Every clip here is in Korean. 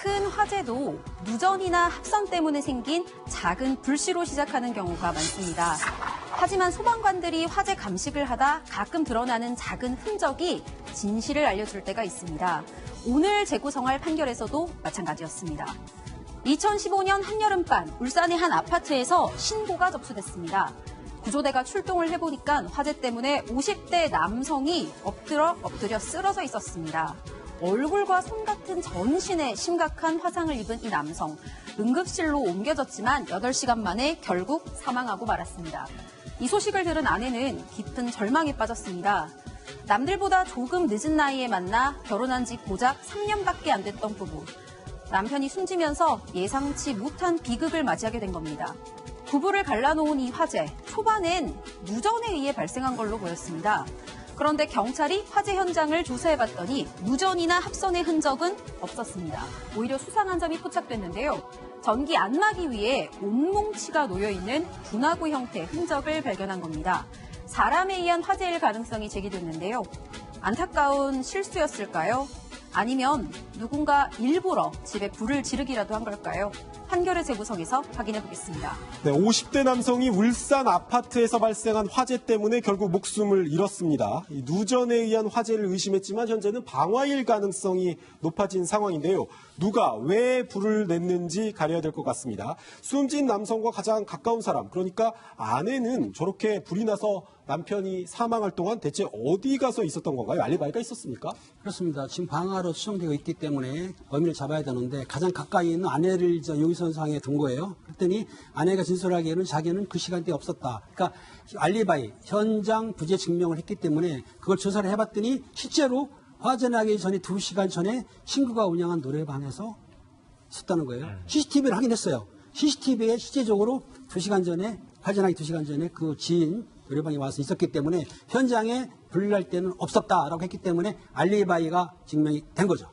큰 화재도 누전이나 합선 때문에 생긴 작은 불씨로 시작하는 경우가 많습니다. 하지만 소방관들이 화재 감식을 하다 가끔 드러나는 작은 흔적이 진실을 알려줄 때가 있습니다. 오늘 재구성할 판결에서도 마찬가지였습니다. 2015년 한여름밤 울산의 한 아파트에서 신고가 접수됐습니다. 구조대가 출동을 해보니까 화재 때문에 50대 남성이 엎드려 쓰러져 있었습니다. 얼굴과 손 같은 전신에 심각한 화상을 입은 이 남성. 응급실로 옮겨졌지만 8시간 만에 결국 사망하고 말았습니다. 이 소식을 들은 아내는 깊은 절망에 빠졌습니다. 남들보다 조금 늦은 나이에 만나 결혼한 지 고작 3년밖에 안 됐던 부부. 남편이 숨지면서 예상치 못한 비극을 맞이하게 된 겁니다. 부부를 갈라놓은 이 화재, 초반엔 누전에 의해 발생한 걸로 보였습니다. 그런데 경찰이 화재 현장을 조사해봤더니 누전이나 합선의 흔적은 없었습니다. 오히려 수상한 점이 포착됐는데요. 전기 안마기 위에 온뭉치가 놓여있는 분화구 형태의 흔적을 발견한 겁니다. 사람에 의한 화재일 가능성이 제기됐는데요. 안타까운 실수였을까요? 아니면 누군가 일부러 집에 불을 지르기라도 한 걸까요? 판결의 재구성에서 확인해 보겠습니다. 네, 50대 남성이 울산 아파트에서 발생한 화재 때문에 결국 목숨을 잃었습니다. 이 누전에 의한 화재를 의심했지만 현재는 방화일 가능성이 높아진 상황인데요. 누가 왜 불을 냈는지 가려야 될 것 같습니다. 숨진 남성과 가장 가까운 사람, 그러니까 아내는 저렇게 불이 나서 남편이 사망할 동안 대체 어디 가서 있었던 건가요? 알리바이가 있었습니까? 그렇습니다. 지금 방화로 추정되고 있기 때문에 범인을 잡아야 되는데 가장 가까이 있는 아내를 용의선상에 둔 거예요. 그랬더니 아내가 진술하기에는 자기는 그 시간대에 없었다. 그러니까 알리바이, 현장 부재 증명을 했기 때문에 그걸 조사를 해봤더니 실제로 화재 나기 전에 2시간 전에 친구가 운영한 노래방에서 있었다는 거예요. CCTV를 확인했어요. CCTV에 실제적으로 2시간 전에, 화재 나기 2시간 전에 그 지인 노래방에 와서 있었기 때문에 현장에 불날 때는 없었다라고 했기 때문에 알리바이가 증명이 된 거죠.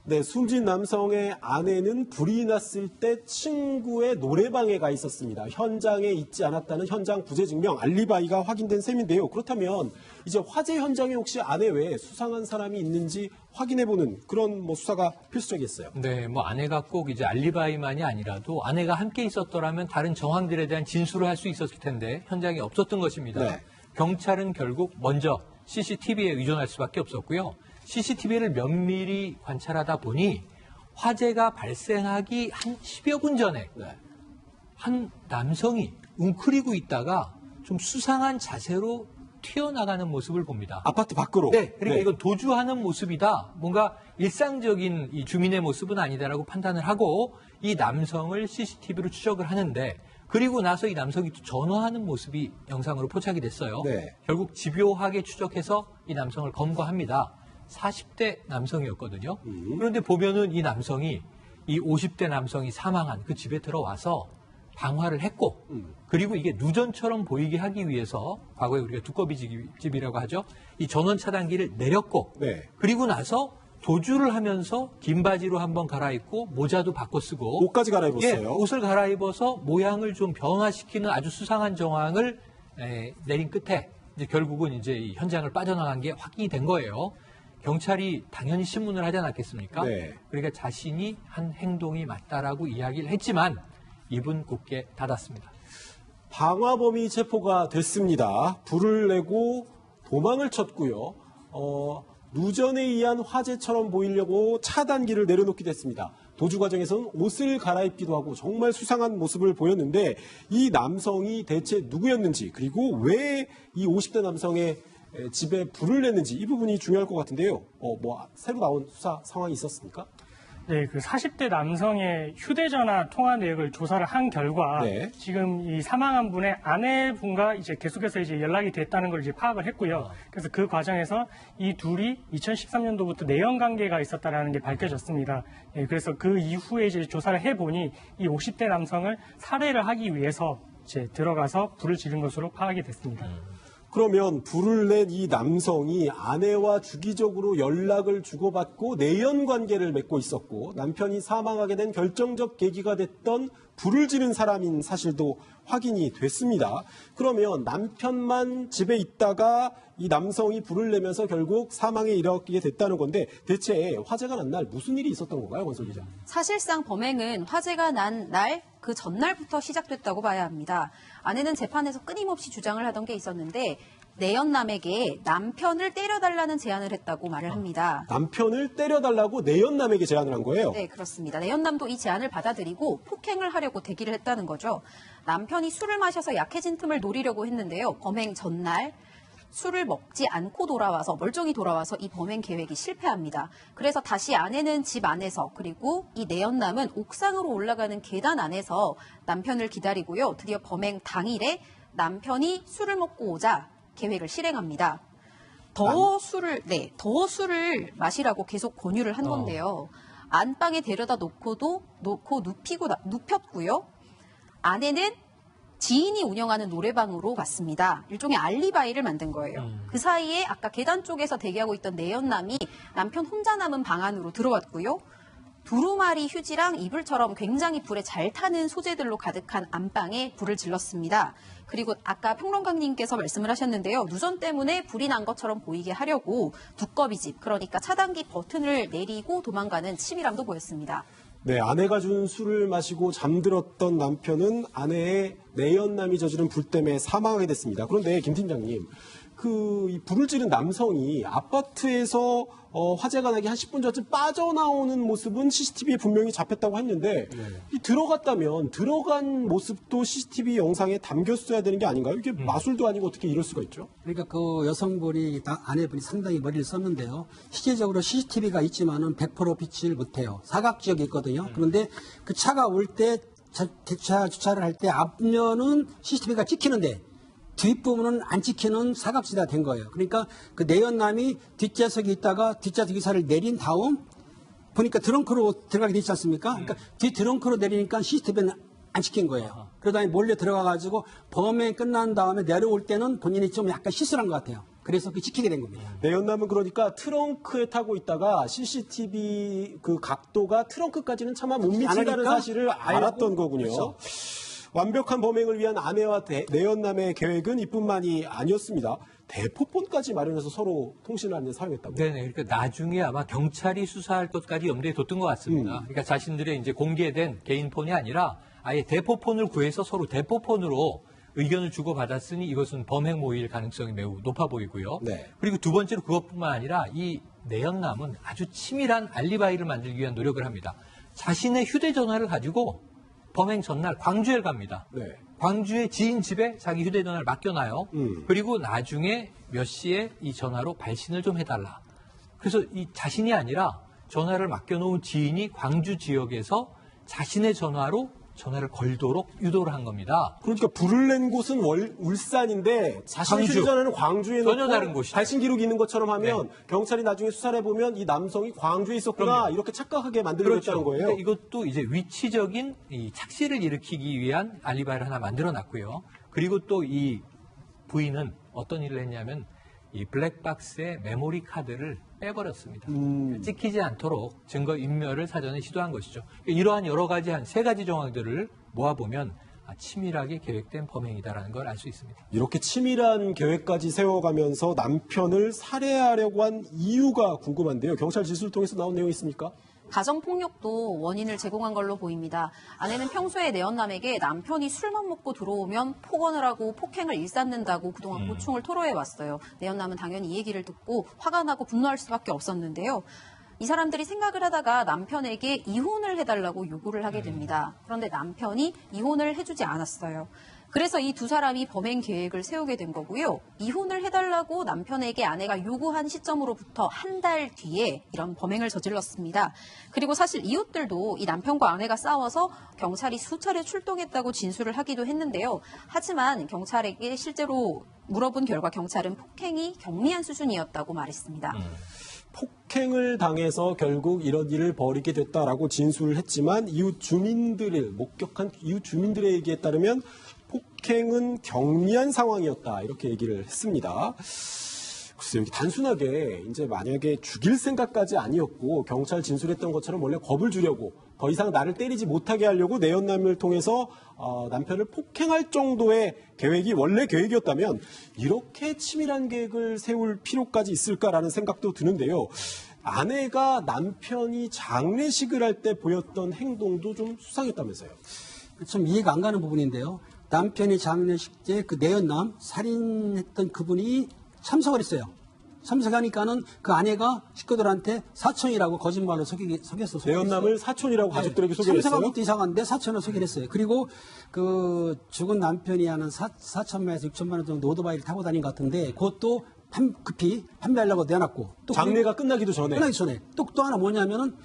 네, 숨진 남성의 아내는 불이 났을 때 친구의 노래방에 가 있었습니다. 현장에 있지 않았다는 현장 부재 증명, 알리바이가 확인된 셈인데요. 그렇다면 이제 화재 현장에 혹시 아내 외에 수상한 사람이 있는지 확인해보는 그런 수사가 필수적이었어요. 네, 아내가 꼭 이제 알리바이만이 아니라도 아내가 함께 있었더라면 다른 정황들에 대한 진술을 할 수 있었을 텐데 현장에 없었던 것입니다. 네. 경찰은 결국 먼저 CCTV에 의존할 수밖에 없었고요. CCTV를 면밀히 관찰하다 보니 화재가 발생하기 한 10여 분 전에 한 남성이 웅크리고 있다가 좀 수상한 자세로 튀어나가는 모습을 봅니다. 아파트 밖으로? 네, 그러니까 이건 도주하는 모습이다. 뭔가 일상적인 이 주민의 모습은 아니다라고 판단을 하고 이 남성을 CCTV로 추적을 하는데 그리고 나서 이 남성이 또 전화하는 모습이 영상으로 포착이 됐어요. 네. 결국 집요하게 추적해서 이 남성을 검거합니다. 40대 남성이었거든요. 그런데 보면은 이 남성이 이 50대 남성이 사망한 그 집에 들어와서 방화를 했고 그리고 이게 누전처럼 보이게 하기 위해서 과거에 우리가 두꺼비집이라고 하죠. 이 전원 차단기를 내렸고 그리고 나서 도주를 하면서 긴 바지로 한번 갈아입고 모자도 바꿔 쓰고 옷까지 갈아입었어요. 예, 옷을 갈아입어서 모양을 좀 변화시키는 아주 수상한 정황을 내린 끝에 이제 결국은 이제 이 현장을 빠져나간 게 확인이 된 거예요. 경찰이 당연히 신문을 하지 않았겠습니까? 네. 그러니까 자신이 한 행동이 맞다라고 이야기를 했지만 입은 굳게 닫았습니다. 방화범이 체포가 됐습니다. 불을 내고 도망을 쳤고요. 누전에 의한 화재처럼 보이려고 차단기를 내려놓기도 했습니다. 도주 과정에서는 옷을 갈아입기도 하고 정말 수상한 모습을 보였는데 이 남성이 대체 누구였는지 그리고 왜 이 50대 남성의 집에 불을 냈는지 이 부분이 중요할 것 같은데요. 새로 나온 수사 상황이 있었습니까? 네, 그 40대 남성의 휴대전화 통화 내역을 조사를 한 결과 지금 이 사망한 분의 아내분과 이제 계속해서 이제 연락이 됐다는 걸 이제 파악을 했고요. 그래서 그 과정에서 이 둘이 2013년도부터 내연 관계가 있었다라는 게 밝혀졌습니다. 예, 그래서 그 이후에 이제 조사를 해보니 이 50대 남성을 살해를 하기 위해서 이제 들어가서 불을 지른 것으로 파악이 됐습니다. 그러면 불을 낸 이 남성이 아내와 주기적으로 연락을 주고받고 내연 관계를 맺고 있었고 남편이 사망하게 된 결정적 계기가 됐던 불을 지른 사람인 사실도 확인이 됐습니다. 그러면 남편만 집에 있다가 이 남성이 불을 내면서 결국 사망에 이르게 됐다는 건데 대체 화재가 난 날 무슨 일이 있었던 건가요, 권솔 기자? 사실상 범행은 화재가 난 날 그 전날부터 시작됐다고 봐야 합니다. 아내는 재판에서 끊임없이 주장을 하던 게 있었는데 내연남에게 남편을 때려달라는 제안을 했다고 말을 합니다. 남편을 때려달라고 내연남에게 제안을 한 거예요? 네, 그렇습니다. 내연남도 이 제안을 받아들이고 폭행을 하려고 대기를 했다는 거죠. 남편이 술을 마셔서 약해진 틈을 노리려고 했는데요. 범행 전날 술을 먹지 않고 돌아와서 멀쩡히 돌아와서 이 범행 계획이 실패합니다. 그래서 다시 아내는 집 안에서 그리고 이 내연남은 옥상으로 올라가는 계단 안에서 남편을 기다리고요. 드디어 범행 당일에 남편이 술을 먹고 오자 계획을 실행합니다. 더 술을 마시라고 계속 권유를 한 건데요. 안방에 데려다 놓고 눕혔고요. 아내는 지인이 운영하는 노래방으로 갔습니다. 일종의 알리바이를 만든 거예요. 그 사이에 아까 계단 쪽에서 대기하고 있던 내연남이 남편 혼자 남은 방 안으로 들어왔고요. 두루마리 휴지랑 이불처럼 굉장히 불에 잘 타는 소재들로 가득한 안방에 불을 질렀습니다. 그리고 아까 평론가님께서 말씀을 하셨는데요. 누전 때문에 불이 난 것처럼 보이게 하려고 두꺼비집, 그러니까 차단기 버튼을 내리고 도망가는 치밀함도 보였습니다. 네, 아내가 준 술을 마시고 잠들었던 남편은 아내의 내연남이 저지른 불 때문에 사망하게 됐습니다. 그런데 김 팀장님, 이 불을 지른 남성이 아파트에서 화재가 나기 한 10분 전쯤 빠져나오는 모습은 CCTV에 분명히 잡혔다고 했는데 이 들어갔다면 들어간 모습도 CCTV 영상에 담겼어야 되는 게 아닌가요? 이게 마술도 아니고 어떻게 이럴 수가 있죠? 그러니까 그 여성분이 아내분이 상당히 머리를 썼는데요. 실제적으로 CCTV가 있지만은 100% 비치를 못해요. 사각지역이 있거든요. 그런데 그 차가 올 때 주차를 할 때 앞면은 CCTV가 찍히는데 뒷부분은 안 찍히는 사각지대가 된 거예요. 그러니까 그 내연남이 뒷좌석에 있다가 뒷좌석 기사를 내린 다음 보니까 드렁크로 들어가게 되지 않습니까? 그러니까 뒤 드렁크로 내리니까 CCTV는 안 찍힌 거예요. 그러다 몰래 들어가가지고 범행 끝난 다음에 내려올 때는 본인이 좀 약간 실수를 한 것 같아요. 그래서 그 찍히게 된 겁니다. 내연남은 그러니까 트렁크에 타고 있다가 CCTV 그 각도가 트렁크까지는 차마 못 미친다는 사실을 알았던 거군요. 그렇죠. 완벽한 범행을 위한 아내와 내연남의 계획은 이뿐만이 아니었습니다. 대포폰까지 마련해서 서로 통신하는 데 사용했다고요. 네네. 그러니까 나중에 아마 경찰이 수사할 것까지 염두에 뒀던 것 같습니다. 그러니까 자신들의 이제 공개된 개인 폰이 아니라 아예 대포폰을 구해서 서로 대포폰으로 의견을 주고받았으니 이것은 범행 모의일 가능성이 매우 높아 보이고요. 네. 그리고 두 번째로 그것뿐만 아니라 이 내연남은 아주 치밀한 알리바이를 만들기 위한 노력을 합니다. 자신의 휴대전화를 가지고 범행 전날 광주에 갑니다. 네. 광주의 지인 집에 자기 휴대전화를 맡겨놔요. 그리고 나중에 몇 시에 이 전화로 발신을 좀 해달라. 그래서 이 자신이 아니라 전화를 맡겨놓은 지인이 광주 지역에서 자신의 전화로 전화를 걸도록 유도를 한 겁니다. 그러니까 불을 낸 곳은 울산인데 자신의 광주. 휴대전화는 광주에 전혀 놓고 다른 곳이죠. 발신 기록이 있는 것처럼 하면 경찰이 나중에 수사를 해보면 이 남성이 광주에 있었구나 그럼요. 이렇게 착각하게 만들어냈다는 거예요. 그러니까 이것도 이제 위치적인 이 착시를 일으키기 위한 알리바이를 하나 만들어놨고요. 그리고 또 이 부인은 어떤 일을 했냐면 이 블랙박스에 메모리 카드를 빼버렸습니다. 찍히지 않도록 증거 인멸을 사전에 시도한 것이죠. 이러한 여러 가지 한 세 가지 정황들을 모아보면 치밀하게 계획된 범행이다라는 걸 알 수 있습니다. 이렇게 치밀한 계획까지 세워가면서 남편을 살해하려고 한 이유가 궁금한데요. 경찰 지수를 통해서 나온 내용이 있습니까? 가정폭력도 원인을 제공한 걸로 보입니다. 아내는 평소에 내연남에게 남편이 술만 먹고 들어오면 폭언을 하고 폭행을 일삼는다고 그동안 고충을 토로해왔어요. 내연남은 당연히 이 얘기를 듣고 화가 나고 분노할 수밖에 없었는데요. 이 사람들이 생각을 하다가 남편에게 이혼을 해달라고 요구를 하게 됩니다. 그런데 남편이 이혼을 해주지 않았어요. 그래서 이 두 사람이 범행 계획을 세우게 된 거고요. 이혼을 해달라고 남편에게 아내가 요구한 시점으로부터 한 달 뒤에 이런 범행을 저질렀습니다. 그리고 사실 이웃들도 이 남편과 아내가 싸워서 경찰이 수차례 출동했다고 진술을 하기도 했는데요. 하지만 경찰에게 실제로 물어본 결과 경찰은 폭행이 경미한 수준이었다고 말했습니다. 폭행을 당해서 결국 이런 일을 벌이게 됐다라고 진술을 했지만 이웃 주민들을 목격한 이웃 주민들의 얘기에 따르면 폭행은 경미한 상황이었다 이렇게 얘기를 했습니다. 글쎄요, 단순하게 이제 만약에 죽일 생각까지 아니었고 경찰 진술했던 것처럼 원래 겁을 주려고 더 이상 나를 때리지 못하게 하려고 내연남을 통해서 남편을 폭행할 정도의 계획이 원래 계획이었다면 이렇게 치밀한 계획을 세울 필요까지 있을까라는 생각도 드는데요. 아내가 남편이 장례식을 할 때 보였던 행동도 좀 수상했다면서요. 좀 이해가 안 가는 부분인데요. 남편이 장례식 때 그 내연남 살인했던 그분이 참석을 했어요. 참석하니까는 그 아내가 식구들한테 사촌이라고 거짓말로 속였어. 내연남을 사촌이라고 가족들에게 소개를 했어요? 참석한 것도 이상한데 사촌을 소개를 했어요. 그리고 그 죽은 남편이 하는 4천만에서 6천만 원 정도 오토바이를 타고 다닌 것 같은데 그것도 급히 판매하려고 내놨고 또 장례가 끝나기도 전에 또 하나 뭐냐면은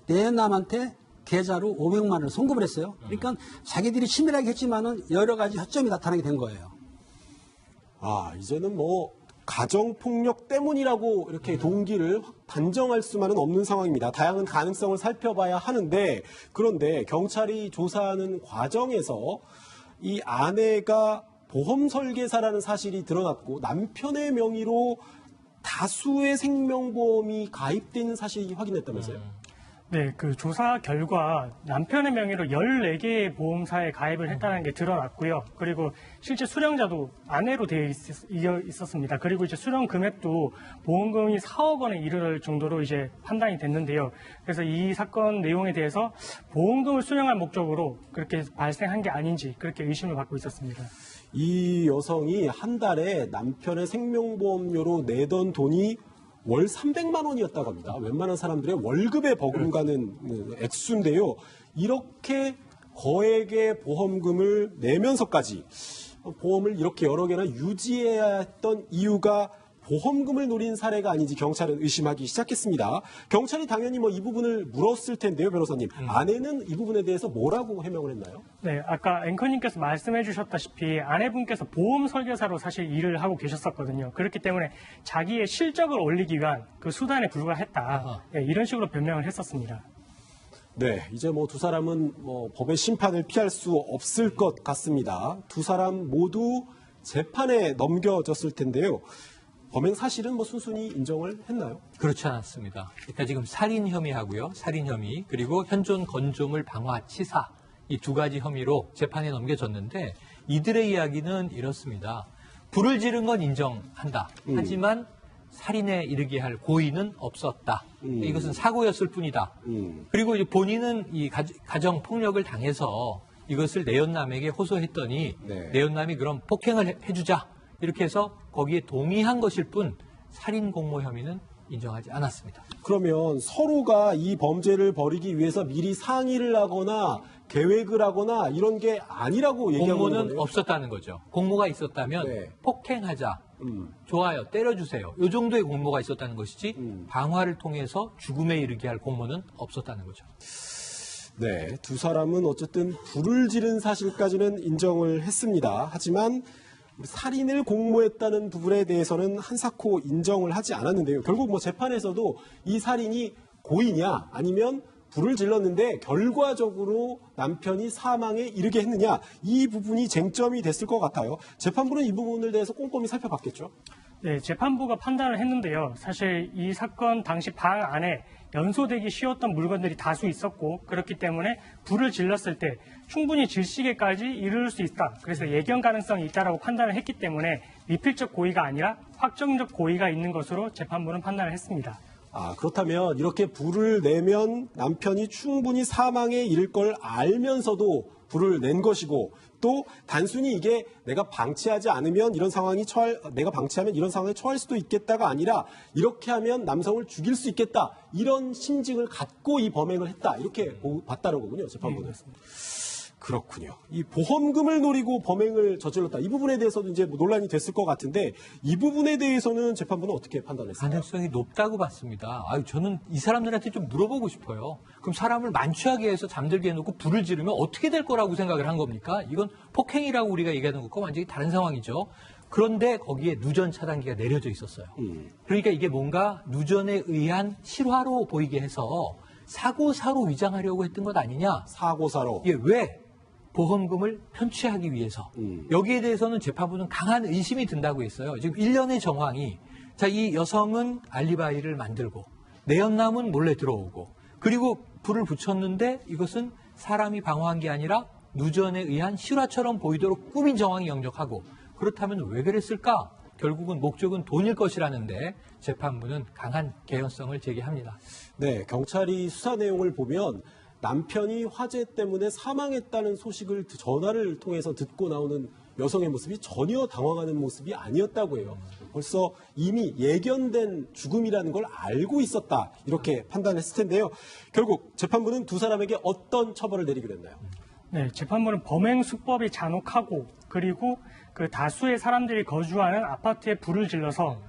내연남한테 계좌로 500만 원을 송금을 했어요. 그러니까 자기들이 치밀하게 했지만은 여러 가지 허점이 나타나게 된 거예요. 이제는 뭐 가정폭력 때문이라고 이렇게 동기를 단정할 수만은 없는 상황입니다. 다양한 가능성을 살펴봐야 하는데 그런데 경찰이 조사하는 과정에서 이 아내가 보험 설계사라는 사실이 드러났고 남편의 명의로 다수의 생명보험이 가입돼 있는 사실이 확인됐다면서요? 네, 그 조사 결과 남편의 명의로 14개의 보험사에 가입을 했다는 게 드러났고요. 그리고 실제 수령자도 아내로 되어 있었습니다. 그리고 이제 수령 금액도 보험금이 4억 원에 이를 정도로 이제 판단이 됐는데요. 그래서 이 사건 내용에 대해서 보험금을 수령할 목적으로 그렇게 발생한 게 아닌지 그렇게 의심을 받고 있었습니다. 이 여성이 한 달에 남편의 생명보험료로 내던 돈이 월 300만 원이었다고 합니다. 웬만한 사람들의 월급에 버금가는 액수인데요. 이렇게 거액의 보험금을 내면서까지 보험을 이렇게 여러 개나 유지해야 했던 이유가 보험금을 노린 사례가 아닌지 경찰은 의심하기 시작했습니다. 경찰이 당연히 뭐 이 부분을 물었을 텐데요, 변호사님. 아내는 이 부분에 대해서 뭐라고 해명을 했나요? 네, 아까 앵커님께서 말씀해 주셨다시피 아내분께서 보험 설계사로 사실 일을 하고 계셨었거든요. 그렇기 때문에 자기의 실적을 올리기 위한 그 수단에 불과했다. 네, 이런 식으로 변명을 했었습니다. 네, 이제 뭐 두 사람은 뭐 법의 심판을 피할 수 없을 것 같습니다. 두 사람 모두 재판에 넘겨졌을 텐데요. 범행 사실은 뭐 순순히 인정을 했나요? 그렇지 않았습니다. 일단 지금 살인 혐의하고요. 살인 혐의 그리고 현존 건조물 방화 치사 이 두 가지 혐의로 재판에 넘겨졌는데 이들의 이야기는 이렇습니다. 불을 지른 건 인정한다. 하지만 살인에 이르게 할 고의는 없었다. 이것은 사고였을 뿐이다. 그리고 이제 본인은 이 가정 폭력을 당해서 이것을 내연남에게 호소했더니 내연남이 그럼 폭행을 해주자. 이렇게 해서 거기에 동의한 것일 뿐 살인 공모 혐의는 인정하지 않았습니다. 그러면 서로가 이 범죄를 벌이기 위해서 미리 상의를 하거나 계획을 하거나 이런 게 아니라고 얘기하고 있는 공모는 거예요? 없었다는 거죠. 공모가 있었다면 폭행하자. 좋아요. 때려주세요. 이 정도의 공모가 있었다는 것이지 방화를 통해서 죽음에 이르게 할 공모는 없었다는 거죠. 네, 두 사람은 어쨌든 불을 지른 사실까지는 인정을 했습니다. 하지만 살인을 공모했다는 부분에 대해서는 한사코 인정을 하지 않았는데요. 결국 뭐 재판에서도 이 살인이 고의냐 아니면 불을 질렀는데 결과적으로 남편이 사망에 이르게 했느냐 이 부분이 쟁점이 됐을 것 같아요. 재판부는 이 부분에 대해서 꼼꼼히 살펴봤겠죠? 네, 재판부가 판단을 했는데요. 사실 이 사건 당시 방 안에 연소되기 쉬웠던 물건들이 다수 있었고 그렇기 때문에 불을 질렀을 때 충분히 질식에까지 이를 수 있다. 그래서 예견 가능성이 있다라고 판단을 했기 때문에 미필적 고의가 아니라 확정적 고의가 있는 것으로 재판부는 판단을 했습니다. 그렇다면 이렇게 불을 내면 남편이 충분히 사망에 이를 걸 알면서도 불을 낸 것이고 또 단순히 이게 내가 방치하지 않으면 내가 방치하면 이런 상황에 처할 수도 있겠다가 아니라 이렇게 하면 남성을 죽일 수 있겠다 이런 심증을 갖고 이 범행을 했다 이렇게 봤다는 거군요 재판부는. 그렇군요. 이 보험금을 노리고 범행을 저질렀다. 이 부분에 대해서도 이제 뭐 논란이 됐을 것 같은데 이 부분에 대해서는 재판부는 어떻게 판단했어요? 가능성이 높다고 봤습니다. 저는 이 사람들한테 좀 물어보고 싶어요. 그럼 사람을 만취하게 해서 잠들게 해놓고 불을 지르면 어떻게 될 거라고 생각을 한 겁니까? 이건 폭행이라고 우리가 얘기하는 것과 완전히 다른 상황이죠. 그런데 거기에 누전 차단기가 내려져 있었어요. 그러니까 이게 뭔가 누전에 의한 실화로 보이게 해서 사고사로 위장하려고 했던 것 아니냐? 사고사로. 왜? 보험금을 편취하기 위해서. 여기에 대해서는 재판부는 강한 의심이 든다고 했어요. 지금 1년의 정황이 자, 이 여성은 알리바이를 만들고 내연남은 몰래 들어오고 그리고 불을 붙였는데 이것은 사람이 방어한 게 아니라 누전에 의한 실화처럼 보이도록 꾸민 정황이 역력하고 그렇다면 왜 그랬을까? 결국은 목적은 돈일 것이라는데 재판부는 강한 개연성을 제기합니다. 네, 경찰이 수사 내용을 보면 남편이 화재 때문에 사망했다는 소식을 전화를 통해서 듣고 나오는 여성의 모습이 전혀 당황하는 모습이 아니었다고 해요. 벌써 이미 예견된 죽음이라는 걸 알고 있었다. 이렇게 판단했을 텐데요. 결국 재판부는 두 사람에게 어떤 처벌을 내리기로 했나요? 네, 재판부는 범행 수법이 잔혹하고 그리고 그 다수의 사람들이 거주하는 아파트에 불을 질러서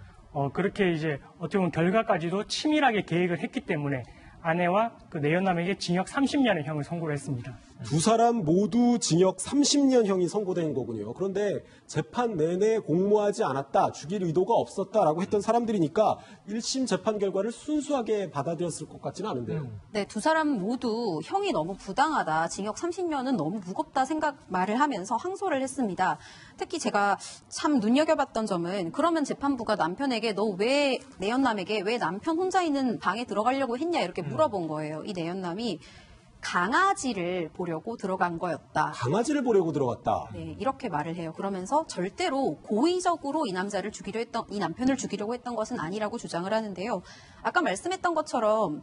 그렇게 이제 어떻게 보면 결과까지도 치밀하게 계획을 했기 때문에 아내와 그 내연남에게 징역 30년의 형을 선고를 했습니다. 두 사람 모두 징역 30년형이 선고된 거군요. 그런데 재판 내내 공모하지 않았다, 죽일 의도가 없었다라고 했던 사람들이니까 1심 재판 결과를 순수하게 받아들였을 것 같지는 않은데요. 네, 두 사람 모두 형이 너무 부당하다, 징역 30년은 너무 무겁다 말을 하면서 항소를 했습니다. 특히 제가 참 눈여겨봤던 점은 그러면 재판부가 남편에게 너 왜 내연남에게 왜 남편 혼자 있는 방에 들어가려고 했냐 이렇게 물어본 거예요. 이 내연남이 강아지를 보려고 들어간 거였다. 강아지를 보려고 들어갔다. 네, 이렇게 말을 해요. 그러면서 절대로 고의적으로 이 남편을 죽이려고 했던 것은 아니라고 주장을 하는데요. 아까 말씀했던 것처럼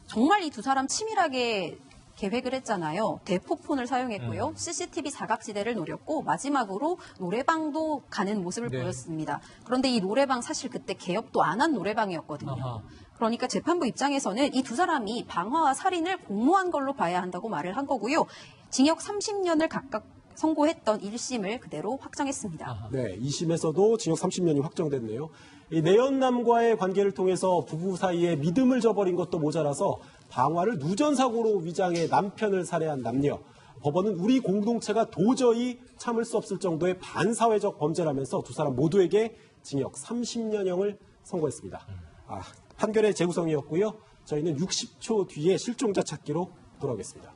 정말 이 두 사람 치밀하게 계획을 했잖아요. 대포폰을 사용했고요. CCTV 사각지대를 노렸고 마지막으로 노래방도 가는 모습을 네. 보였습니다. 그런데 이 노래방 사실 그때 개업도 안 한 노래방이었거든요. 아하. 그러니까 재판부 입장에서는 이 두 사람이 방화와 살인을 공모한 걸로 봐야 한다고 말을 한 거고요. 징역 30년을 각각 선고했던 1심을 그대로 확정했습니다. 아하. 네, 2심에서도 징역 30년이 확정됐네요. 이 내연남과의 관계를 통해서 부부 사이에 믿음을 저버린 것도 모자라서 방화를 누전사고로 위장해 남편을 살해한 남녀. 법원은 우리 공동체가 도저히 참을 수 없을 정도의 반사회적 범죄라면서 두 사람 모두에게 징역 30년형을 선고했습니다. 판결의 재구성이었고요. 저희는 60초 뒤에 실종자 찾기로 돌아오겠습니다.